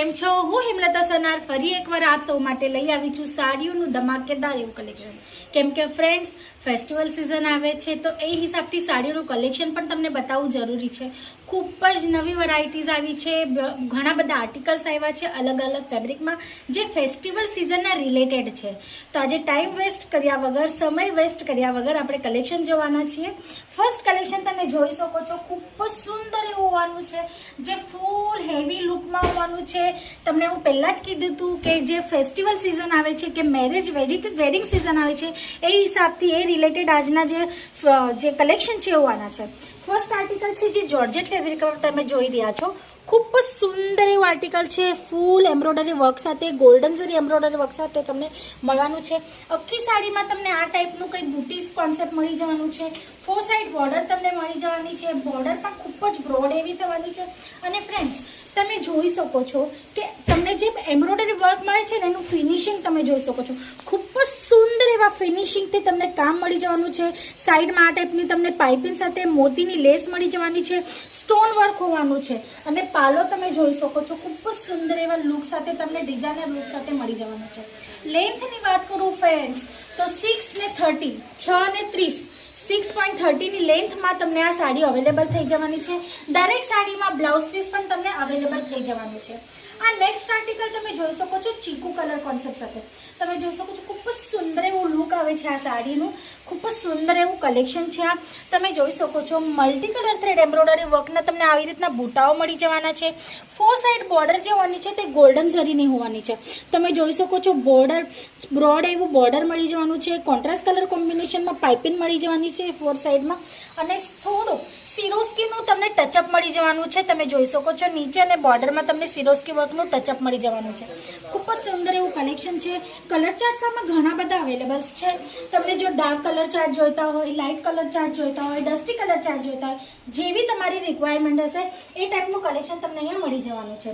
કેમ છો? હું હિમલતા સનાર ફરી એકવાર આપ સૌ માટે લઈ આવી છું સાડીઓનું ધમાકેદાર એવું કલેક્શન. કેમ કે ફ્રેન્ડ્સ ફેસ્ટિવલ સિઝન આવે છે તો એ હિસાબથી સાડીઓનું કલેક્શન પણ તમને બતાવવું જરૂરી છે. ખૂબ જ નવી વેરાયટીઝ આવી છે, ઘણા બધા આર્ટિકલ્સ આવ્યા છે અલગ અલગ ફેબ્રિકમાં જે ફેસ્ટિવલ સિઝનના રિલેટેડ છે. તો આજે ટાઈમ વેસ્ટ કર્યા વગર, સમય વેસ્ટ કર્યા વગર આપણે કલેક્શન જોવાના છીએ. ફર્સ્ટ કલેક્શન તમે જોઈ શકો છો, ખૂબ જ સુંદર એવું હોવાનું છે જે ફૂલ હેવી લુકમાં હોવાનું છે. તમને હું પહેલાં જ કીધું હતું કે જે ફેસ્ટિવલ સિઝન આવે છે કે મેરેજ વેડિંગ સિઝન આવે છે એ હિસાબથી એ રિલેટેડ આજના જે કલેક્શન છે હોવાના છે. ફર્સ્ટ આર્ટિકલ છે જે જોર્જેટ ફેબ્રિક તમે જોઈ રહ્યા છો. ખૂબ જ સુંદર એવું આર્ટિકલ છે, ફૂલ એમ્બ્રોઇડરી વર્ક સાથે, ગોલ્ડન જરી એમ્બ્રોઇડરી વર્ક સાથે તમને મળવાનું છે. આખી સાડીમાં તમને આ ટાઈપનું કંઈ બુટીસ કોન્સેપ્ટ મળી જવાનું છે. 4 સાઈડ બોર્ડર તમને મળી જવાની છે. બોર્ડર પણ ખૂબ જ બ્રોડ એવી થવાની છે. અને ફ્રેન્ડ્સ તમે જોઈ શકો છો કે તમને જે એમ્બ્રોઇડરી વર્ક મળે છે ને એનું ફિનિશિંગ તમે જોઈ શકો છો. ખૂબ જ સુંદર એવા ફિનિશિંગથી તમને કામ મળી જવાનું છે. સાઈડમાં આ ટાઈપની તમને પાઇપિંગ સાથે મોતીની લેસ મળી જવાની છે. સ્ટોન વર્ક હોવાનું છે. અને પાલો તમે જોઈ શકો છો, ખૂબ જ સુંદર એવા લુક સાથે તમને ડિઝાઇનર લુક સાથે મળી જવાનું છે. લેન્થની વાત કરું ફ્રેન્ડ્સ તો 6 ને 30, 6 ને 30, 6.30ની લેન્થમાં તમને આ સાડી અવેલેબલ થઈ જવાની છે. દરેક સાડીમાં બ્લાઉઝ પીસ પણ તમને અવેલેબલ થઈ જવાનું છે. આ નેક્સ્ટ આર્ટિકલ તમે જોઈ શકો છો ચીકુ કલર કોન્સેપ્ટ સાથે. તમે જોઈ શકો છો ખૂબ જ સુંદર એવું લુક આવે છે આ સાડીનું. ખૂબ જ સુંદર એવું કલેક્શન છે. આ તમે જોઈ શકો છો મલ્ટી કલર થ્રેડ એમ્બ્રોઇડરી વર્કના તમને આવી રીતના બુટાઓ મળી જવાના છે. 4 સાઈડ બોર્ડર જે હોવાની છે તે ગોલ્ડન ઝરીની હોવાની છે. તમે જોઈ શકો છો બોર્ડર બ્રોડ એવું બોર્ડર મળી જવાનું છે. કોન્ટ્રાસ્ટ કલર કોમ્બિનેશનમાં પાઇપિંગ મળી જવાની છે 4 સાઈડમાં. અને થોડું સિરોસ્કીનું તમને ટચઅપ મળી જવાનું છે. તમે જોઈ શકો છો નીચે અને બોર્ડરમાં તમને સિરોસ્કી વર્કનું ટચઅપ મળી જવાનું છે. ખૂબ જ સુંદર એવું કલેક્શન છે. કલર ચાર્ટ્સ આમાં ઘણા બધા અવેલેબલ છે. તમને જો ડાર્ક કલર ચાર્ટ જોઈતા હોય, લાઇટ કલર ચાર્ટ જોઈતા હોય, ડસ્ટી કલર ચાર્ટ જોઈતા હોય, જેવી તમારી રિક્વાયરમેન્ટ હશે એ ટાઈપનું કલેક્શન તમને અહીંયા મળી જવાનું છે.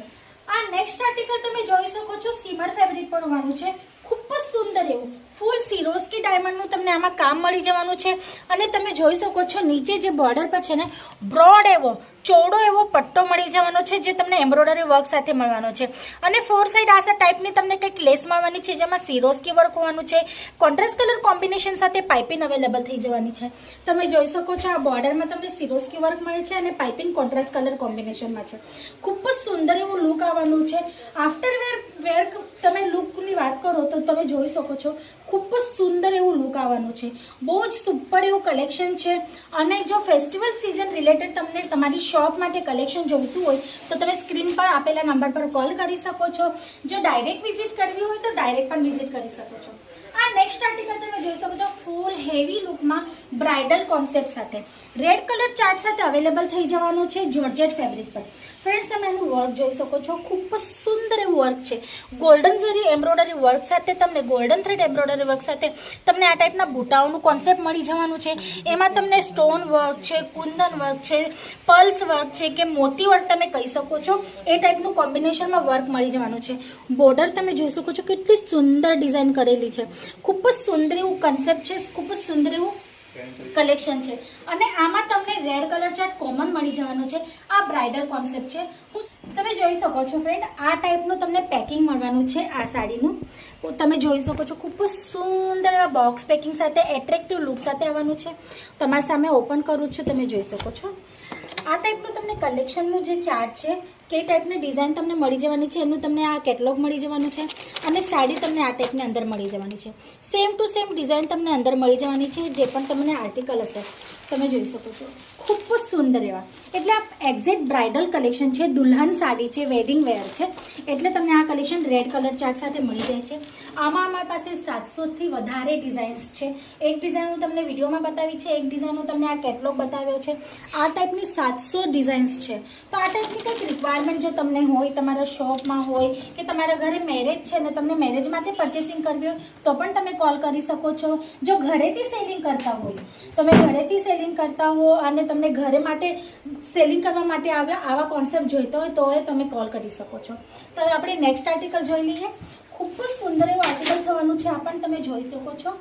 આ નેક્સ્ટ આર્ટિકલ તમે જોઈ શકો છો સીમર ફેબ્રિક પર હોવાનું છે. ખૂબ જ સુંદર એવું ફૂલ સિરોસ્કી ડાયમંડનું તમને આમાં કામ મળી જવાનું છે. અને તમે જોઈ શકો છો નીચે જે બોર્ડર પર છે ને બ્રોડ એવો ચોડો એવો પટ્ટો મળી જવાનો છે જે તમને એમ્બ્રોઇડરી વર્ક સાથે મળવાનો છે. અને 4 સાઈડ આસા ટાઈપની તમને કંઈક લેસ મળવાની છે જેમાં સિરોસ્કી વર્ક હોવાનું છે. કોન્ટ્રાસ્ટ કલર કોમ્બિનેશન સાથે પાઇપિંગ અવેલેબલ થઈ જવાની છે. તમે જોઈ શકો છો આ બોર્ડરમાં તમને સિરોસ્કી વર્ક મળે છે અને પાઇપિંગ કોન્ટ્રાસ્ટ કલર કોમ્બિનેશનમાં છે. ખૂબ જ સુંદર એવું લુક આવવાનું છે. આફ્ટર વેર તમે લુકની વાત કરો તો તમે જોઈ શકો છો ખૂબ જ સુંદર એવું લુક આવવાનું છે. બહુ જ સુપર એવું કલેક્શન છે. અને જો ફેસ્ટિવલ સિઝન રિલેટેડ તમને તમારી શોપ માટે કલેક્શન જોઈતું હોય તો તમે સ્ક્રીન પર આપેલા નંબર પર કોલ કરી શકો છો. જો ડાયરેક્ટ વિઝિટ કરવી હોય તો ડાયરેક્ટ પણ વિઝિટ કરી શકો છો. આ નેક્સ્ટ આર્ટિકલ તમે જોઈ શકો છો ફૂલ હેવી લુકમાં બ્રાઇડલ કોન્સેપ્ટ સાથે રેડ કલર ચાર્ટ સાથે અવેલેબલ થઈ જવાનું છે જોર્જેટ ફેબ્રિક પર. ફ્રેન્ડ્સ તમે એનું વર્ક જોઈ શકો છો, ખૂબ જ સુંદર એવું વર્ક છે. ગોલ્ડન જરી એમ્બ્રોઇડરી વર્ક સાથે તમને ગોલ્ડન થ્રેડ એમ્બ્રોઇડરી વર્ક સાથે તમને આ ટાઈપના બુટાઓનું કોન્સેપ્ટ મળી જવાનું છે. એમાં તમને સ્ટોન વર્ક છે, કુંદન વર્ક છે, પલ્સ વર્ક છે કે મોતી વર્ક તમે કહી શકો છો એ ટાઈપનું કોમ્બિનેશનમાં વર્ક મળી જવાનું છે. બોર્ડર તમે જોઈ શકો છો કેટલી સુંદર ડિઝાઇન કરેલી છે. ખૂબ જ સુંદર એવું કન્સેપ્ટ છે, ખૂબ જ સુંદર એવું કલેક્શન છે. અને આમાં તમને રેડ કલર ચાર્ટ કોમન મળી જવાનો છે. આ બ્રાઇડલ કોન્સેપ્ટ છે. તમે જોઈ શકો છો ફ્રેન્ડ આ ટાઈપનું તમને પેકિંગ મળવાનું છે આ સાડીનું. તમે જોઈ શકો છો ખૂબ જ સુંદર એવા બોક્સ પેકિંગ સાથે એટ્રેક્ટિવ લુક સાથે આવવાનું છે. તમારી સામે ઓપન કરું છું, તમે જોઈ શકો છો આ ટાઈપનું તમને કલેક્શનનું જે ચાર્ટ છે કે ટાઈપની ડિઝાઇન તમને મળી જવાની છે એનું તમને આ કેટલોગ મળી જવાનું છે. અને સાડી તમને આ ટાઈપની અંદર મળી જવાની છે. સેમ ટુ સેમ ડિઝાઇન તમને અંદર મળી જવાની છે. જે પણ તમને આર્ટિકલ હશે તમે જોઈ શકો છો ખૂબ જ સુંદર એવા. એટલે આ એક્ઝેક્ટ બ્રાઇડલ કલેક્શન છે, દુલ્હન સાડી છે, વેડિંગ વેર છે. એટલે તમને આ કલેક્શન રેડ કલર ચાર્ટ સાથે મળી જાય છે. આમાં અમારી પાસે 700થી વધારે ડિઝાઇન્સ છે. એક ડિઝાઇન હું તમને વિડીયોમાં બતાવી છે, એક ડિઝાઇન હું તમને આ કેટલોગ બતાવ્યો છે. આ ટાઈપની 700 ડિઝાઇન્સ છે. તો આ ટાઈપની કંઈક રિક્વાયરમેન્ટ જો તમને હોય, તમારા શોપમાં હોય કે તમારા ઘરે મેરેજ છે ને તમને મેરેજ માટે પરચેસિંગ કરવી હોય તો પણ તમે કોલ કરી શકો છો. જો ઘરેથી સેલિંગ કરતા હોય, તમે ઘરેથી સેલિંગ કરતા હો અને તમને ઘરે માટે સેલિંગ કરવા માટે આવા કોન્સેપ્ટ જોઈતો હોય તો તમે કોલ કરી શકો છો. તો આપણે નેક્સ્ટ આર્ટિકલ જોઈ લઈએ. ખૂબ જ સુંદર એવું આર્ટિકલ થવાનું છે. આ પણ તમે જોઈ શકો છો.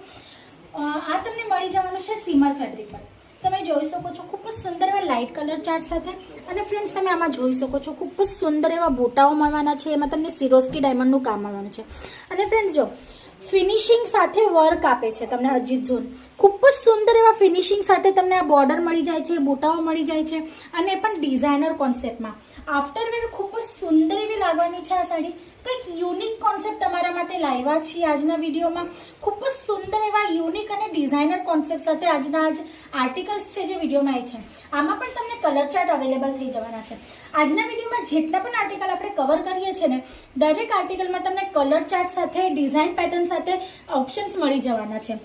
આ તમને મળી જવાનું છે સીમર ફેબ્રિક પર. તમે જોઈ શકો છો ખૂબ જ સુંદર એવા લાઇટ કલર ચાર્ટ સાથે. અને ફ્રેન્ડ્સ તમે આમાં જોઈ શકો છો ખૂબ જ સુંદર એવા બુટાઓ મળવાના છે. એમાં તમને સિરોસ્કી ડાયમંડનું કામ મળવાનું છે. અને ફ્રેન્ડ્સ જો ફિનિશિંગ સાથે વર્ક આપે છે તમને અજીત ઝોન. ખૂબ જ સુંદર એવા ફિનિશિંગ સાથે તમને આ બોર્ડર મળી જાય છે, બુટાઓ મળી જાય છે, અને પણ ડિઝાઇનર કોન્સેપ્ટમાં. આફ્ટરવેર ખૂબ જ સુંદર એવી લાગવાની છે આ સાડી. કંઈક યુનિક કોન્સેપ્ટ તમારા માટે લાવ્યા છીએ આજના વિડીયોમાં. ખૂબ જ સુંદર એવા યુનિક અને ડિઝાઇનર કોન્સેપ્ટ સાથે આજના આર્ટિકલ્સ છે જે વિડીયોમાં આવે છે. આમાં પણ તમને કલર ચાર્ટ અવેલેબલ થઈ જવાના છે. આજના વિડીયોમાં જેટલા પણ આર્ટિકલ આપણે કવર કરીએ છીએ ને, દરેક આર્ટિકલમાં તમને કલર ચાર્ટ સાથે, ડિઝાઇન પેટર્ન સાથે ઓપ્શન્સ મળી જવાના છે.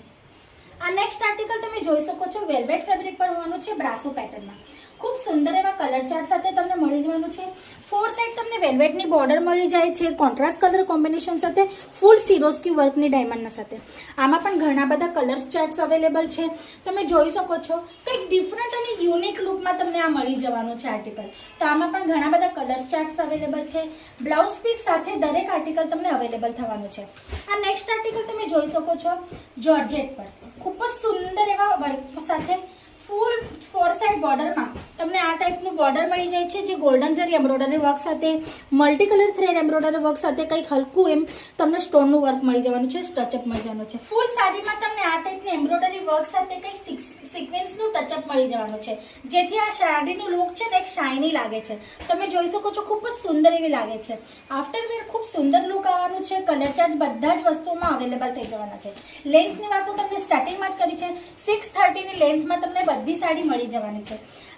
આ નેક્સ્ટ આર્ટિકલ તમે જોઈ શકો છો વેલ્વેટ ફેબ્રિક પર હોવાનું છે, બ્રાસો પેટર્નમાં. ખૂબ સુંદર એવા કલર ચાર્ટ સાથે તમને મળી જવાનું છે. 4 સાઈડ તમને વેલ્વેટની બોર્ડર મળી જાય છે, કોન્ટ્રાસ્ટ કલર કોમ્બિનેશન સાથે, ફૂલ સિરોસ્કી વર્કની ડાયમંડના સાથે. આમાં પણ ઘણા બધા કલર ચાર્ટ્સ અવેલેબલ છે. તમે જોઈ શકો છો કંઈક ડિફરન્ટ અને યુનિક લુકમાં તમને આ મળી જવાનું છે આર્ટિકલ. તો આમાં પણ ઘણા બધા કલર ચાર્ટ્સ અવેલેબલ છે. બ્લાઉઝ પીસ સાથે દરેક આર્ટિકલ તમને અવેલેબલ થવાનું છે. આ નેક્સ્ટ આર્ટિકલ તમે જોઈ શકો છો જોર્જેટ પર. ખૂબ જ સુંદર એવા વર્ક સાથે ફૂલ 4 સાઈડ બોર્ડરમાં તમને આ ટાઈપનું બોર્ડર મળી જાય છે, જે ગોલ્ડન જરી એમ્બ્રોઇડરી વર્ક સાથે, multi colour thread embroidery work સાથે કંઈક હલકું એમ તમને સ્ટોનનું વર્ક મળી જવાનું છે, ટચઅપ મળી જવાનું છે. ફૂલ સાડીમાં તમને આ ટાઈપની એમ્બ્રોઇડરી વર્ક સાથે કંઈક સિક્વેન્સનું ટચઅપ મળી જવાનું છે, જેથી આ સાડીનું લુક છે ને એક શાઇની લાગે છે. તમે જોઈ શકો છો ખૂબ જ સુંદર એવી લાગે છે. આફ્ટરવેર ખૂબ સુંદર લુક આવવાનું છે. કલર ચાર્ટ બધા જ વસ્તુઓમાં અવેલેબલ થઈ જવાના છે. લેન્થની વાત હું તમને સ્ટાર્ટિંગમાં જ કરી છે. 630ની લેન્થમાં તમને બધી સાડી મળી જવાની છે.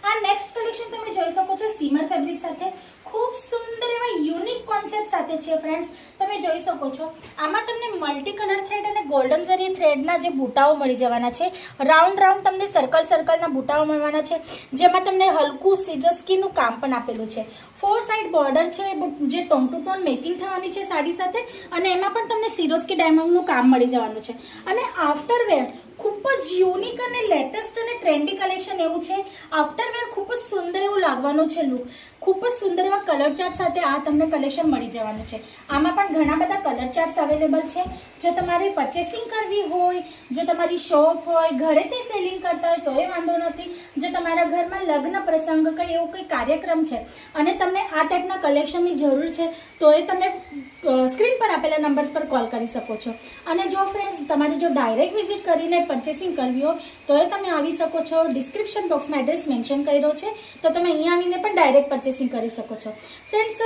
આ નેક્સ્ટ કલેક્શન તમે જોઈ શકો છો સીમર ફેબ્રિક સાથે. ખૂબ સુંદર એવા યુનિક કોન્સેપ્ટ સાથે છે ફ્રેન્ડ્સ. તમે જોઈ શકો છો આમાં તમને મલ્ટી કલર થ્રેડ અને ગોલ્ડન જરી થ્રેડના જે બુટાઓ મળી જવાના છે. રાઉન્ડ તમને સર્કલના બુટાઓ મળવાના છે, જેમાં તમને હલકું સિરોસ્કીનું કામ પણ આપેલું છે. 4 સાઈડ બોર્ડર છે, જે ટોન ટુ ટોન મેચિંગ થવાની છે સાડી સાથે, અને એમાં પણ તમને સિરોસ્કી ડાયમંડનું કામ મળી જવાનું છે. અને આફ્ટરવેર ખૂબ જ યુનિક અને લેટેસ્ટ અને ટ્રેન્ડી કલેક્શન એવું છે. આફ્ટરવેર ખૂબ જ સુંદર એવું લાગવાનું છે લુક. ખૂબ જ સુંદર એવા કલર ચાર્ટ સાથે આ તમને કલેક્શન મળી જવાનું છે. આમાં પણ ઘણા બધા કલર ચાર્ટ્સ અવેલેબલ છે. જો તમારે પરચેસિંગ કરવી હોય, જો તમારી શોપ હોય, ઘરેથી સેલિંગ કરતા હોય તો એ વાંધો નથી. જો તમારા ઘરમાં લગ્ન પ્રસંગ કંઈ એવું કંઈ કાર્યક્રમ છે અને તમને આ ટાઈપના કલેક્શનની જરૂર છે, તો એ તમે સ્ક્રીન પર આપેલા નંબર્સ પર કોલ કરી શકો છો. અને જો ફ્રેન્ડ્સ તમારે જો ડાયરેક્ટ વિઝિટ કરીને પરચેસિંગ કરવી હોય તો એ તમે આવી શકો છો. ડિસ્ક્રિપ્શન બોક્સમાં એડ્રેસ મેન્શન કર્યો છે, તો તમે અહીંયા આવીને પણ ડાયરેક્ટ પરચેસિંગ કરી શકો છો. ફ્રેન્ડ્સ,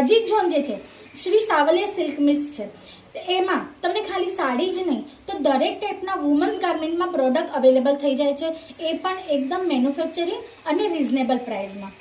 અજીત ઝોન જે છે શ્રી સાવલિયા સિલ્ક મિલ્સ છે, એમાં તમને ખાલી સાડી જ નહીં તો દરેક ટાઈપના વુમન્સ ગાર્મેન્ટમાં પ્રોડક્ટ અવેલેબલ થઈ જાય છે, એ પણ એકદમ મેન્યુફેક્ચરિંગ અને રિઝનેબલ પ્રાઇસમાં.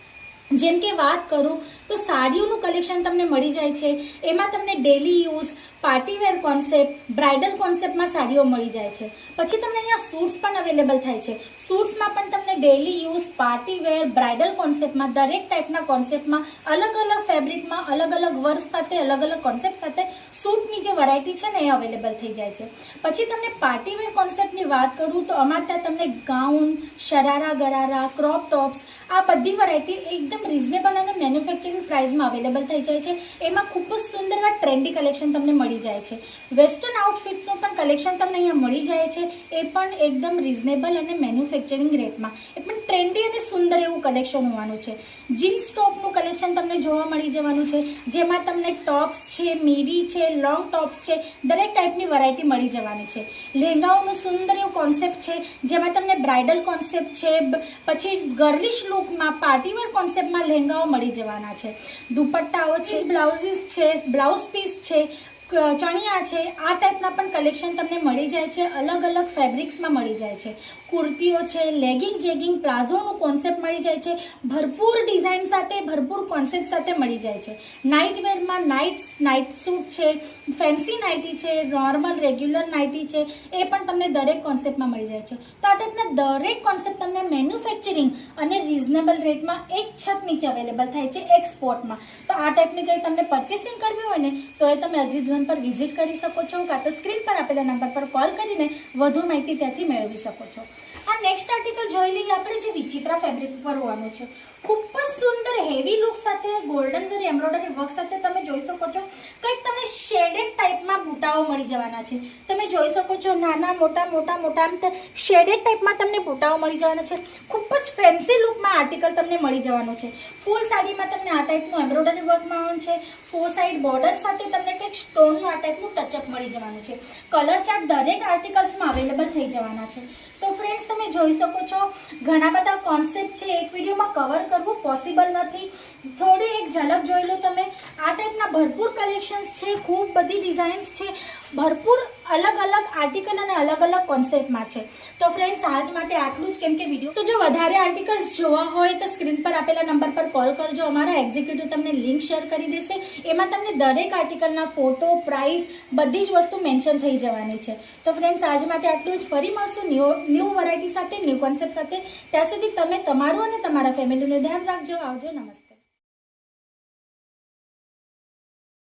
જેમ કે વાત કરું તો સાડીઓનું કલેક્શન તમને મળી જાય છે. એમાં તમને daily use, party wear concept, bridal કોન્સેપ્ટમાં સાડીઓ મળી જાય છે. પછી તમને અહીંયા સૂટ્સ પણ અવેલેબલ થાય છે. સૂટ્સમાં પણ તમને ડેલી યુઝ, પાર્ટીવેર, બ્રાઇડલ કોન્સેપ્ટમાં દરેક ટાઈપના કોન્સેપ્ટમાં અલગ અલગ ફેબ્રિકમાં અલગ અલગ વર્ક સાથે, અલગ અલગ કોન્સેપ્ટ સાથે સૂટની જે વેરાયટી છે ને એ અવેલેબલ થઈ જાય છે. પછી તમને પાર્ટીવેર કોન્સેપ્ટની વાત કરું તો અમારે ત્યાં તમને ગાઉન, શરારા ગરારા, ક્રોપ ટોપ્સ, આ બધી વેરાયટી એકદમ રિઝનેબલ અને મેન્યુફેક્ચરિંગ પ્રાઇસમાં અવેલેબલ થઈ જાય છે. એમાં ખૂબ જ સુંદર એવા ટ્રેન્ડી કલેક્શન તમને મળી જાય છે. વેસ્ટર્ન આઉટફિટનું પણ કલેક્શન તમને અહીંયા મળી જાય છે, એ પણ એકદમ રિઝનેબલ અને મેન્યુફેક્ચરિંગ રેટમાં. એ પણ ટ્રેન્ડી અને સુંદર એવું કલેક્શન હોવાનું છે. જીન્સ ટોપનું કલેક્શન તમને જોવા મળી જવાનું છે, જેમાં તમને ટોપ્સ છે, મીડી છે, લોંગ ટોપ્સ છે, દરેક ટાઈપની વેરાયટી મળી જવાની છે. લહેંગાઓનું સુંદર એવું કોન્સેપ્ટ છે, જેમાં તમને બ્રાઇડલ કોન્સેપ્ટ છે, પછી ગર્લિશ લુકમાં પાર્ટીવેર કોન્સેપ્ટમાં લહેંગાઓ મળી જવાના છે. દુપટ્ટાઓ છે, બ્લાઉઝીસ છે, બ્લાઉઝ પીસ છે, ચણિયા છે, આ ટાઈપના પણ કલેક્શન તમને મળી જાય છે. અલગ અલગ ફેબ્રિક્સમાં મળી જાય છે. કુર્તીઓ છે, લેગિંગ, જેગિંગ, પ્લાઝોનું કોન્સેપ્ટ મળી જાય છે. ભરપૂર ડિઝાઇન સાથે, ભરપૂર કોન્સેપ્ટ સાથે મળી જાય છે. નાઇટ વેરમાં નાઇટ સૂટ છે, ફેન્સી નાઇટી છે, નોર્મલ રેગ્યુલર નાઇટી છે, એ પણ તમને દરેક કોન્સેપ્ટમાં મળી જાય છે. તો આ ટાઈપના દરેક કોન્સેપ્ટ તમને મેન્યુફેક્ચરિંગ અને રિઝનેબલ રેટમાં એક છત નીચે અવેલેબલ થાય છે એક્સપોર્ટમાં. તો આ ટાઈપની કંઈ તમને પરચેસિંગ કરવી હોય ને તો એ તમે અજીત ઝોન પર વિઝિટ કરી શકો છો, કાં તો સ્ક્રીન પર આપેલા નંબર પર કોલ કરીને વધુ માહિતી ત્યાંથી મેળવી શકો છો. આ નેક્સ્ટ આર્ટિકલ જોઈ લઈએ આપણે, જે વિચિત્રા ફેબ્રિક પર હોવાનું છે. ખૂબ જ સુંદર હેવી લુક સાથે ગોલ્ડન જરી એમ્બ્રોઇડરી વર્ક સાથે તમે જોઈ શકો છો કંઈક તમને શેડેડ ટાઈપમાં બુટાઓ મળી જવાના છે. તમે જોઈ શકો છો નાના મોટા મોટા મોટા આમ શેડેડ ટાઈપમાં તમને બુટાઓ મળી જવાના છે. ખૂબ જ ફેન્સી લુકમાં આર્ટિકલ તમને મળી જવાનો છે. ફૂલ સાડીમાં તમને આ ટાઈપનું એમ્બ્રોઇડરી વર્કમાં આવવાનું છે. 4 સાઈડ બોર્ડર સાથે તમને કંઈક સ્ટોનનું આ ટાઈપનું ટચઅપ મળી જવાનું છે. કલર ચાર્ટ દરેક આર્ટિકલ્સમાં અવેલેબલ થઈ જવાના છે. તો ફ્રેન્ડ્સ તમે જોઈ શકો છો ઘણા બધા કોન્સેપ્ટ છે, એક વિડીયોમાં કવર કરવું પોસિબલ નથી. થોડી એક ઝલક જોઈ લો તમે. આ ટાઈપના ભરપૂર કલેક્શન્સ છે, ખૂબ બધી ડિઝાઇન્સ છે, ભરપૂર અલગ અલગ આર્ટિકલ અને અલગ અલગ કોન્સેપ્ટમાં છે. તો ફ્રેન્ડ્સ આજ માટે આટલું જ, કેમ કે વિડીયો તો જો વધારે આર્ટિકલ્સ જોવા હોય તો સ્ક્રીન પર આપેલા નંબર પર કોલ કરજો. અમારા એક્ઝિક્યુટિવ તમને લિંક શેર કરી દેશે. એમાં તમને દરેક આર્ટિકલના ફોટો, પ્રાઇસ બધી જ વસ્તુ મેન્શન થઈ જવાની છે. તો ફ્રેન્ડ્સ આજ માટે આટલું જ. ફરી મળશું ન્યૂ વેરાયટી સાથે, ન્યૂ કોન્સેપ્ટ સાથે. ત્યાં સુધી તમે તમારું અને તમારા ફેમિલીનું ધ્યાન રાખજો. આવજો. નમસ્તે.